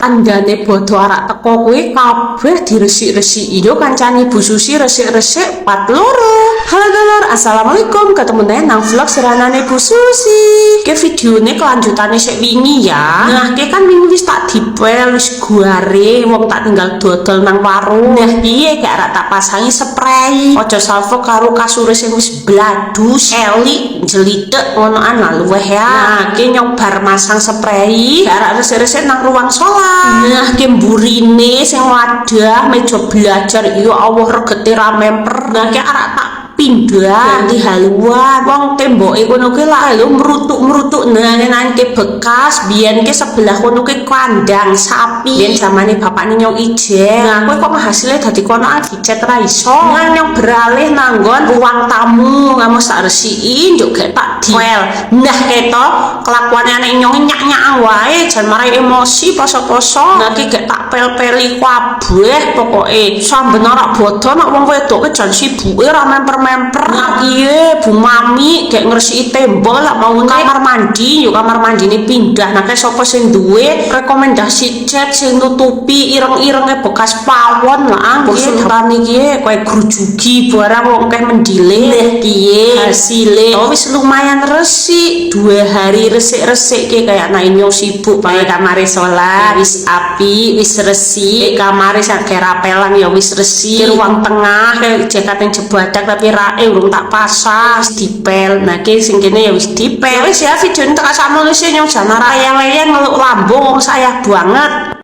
Andane bodo arak teko kuwi kabeh diresik-resiki yo kancane Bu Susi resik-resik pat loro. Halo dulur, assalamualaikum, ketemu nang vlog seranane Bu Susi. Ke videone kelanjutane sik wingi ya. Nah, ke kan wingi wis tak dipel wis guare wong tak tinggal dodol nang warung. Nah, piye gak arak tak pasangi spray. Aja salvo karo kasure sing wis bladus, elik, jelitek ngono ana luweh ya. Nah, ke nyobar masang spray gak arak resik-resik nang ruang sholat. Nah, kemburine sing wadah meja belajar ya Allah regete ra memper. Nah, ki arek tak pindah ganti haluan wong temboke kono ki lak lho mrutuk-mrutuk nang ke bekas biyen ke sebelah kono ki kandang sapi biyen zamane bapakne nyong ijen. Nah, kowe kok hasilnya dadi kono dicat ra iso. Nah, nyong beralih nanggon ruang tamu ngamu sak resiki njuk gek tak diwel. Nah, keto kelakuane anek nyong nyak-nyak wae jan marai emosi poso-poso. Nah, ki gek tak pel-peli kabeh pokoke samben ora bodo nek wong wedok ke jan sibuke ra memper nah, iya Bu Mami kayak ngresiki tembok lah mau kamar mandi yuk kamar mandi ini pindah. Nah, kayak sopo sing duwe rekomendasi cat sing nutupi ireng-irengnya bekas pawon lah konsultan iki kayak grujugi barang wong kayak mendile kiye hasilnya oh wis lumayan resik 2 hari resik-resik kayak nah ini sibuk pakai kamar sholat wis api wis resik kamar sak rapelan ya wis resik ruang tengah kayak jaket yang jebadak tapi urung tak pasang dipel. Nah, ki sing kene ya wis dipel. Wis ya video ini tak sakmono sih nyong jan ora layang-layang ngeluk lambung wong saya banget.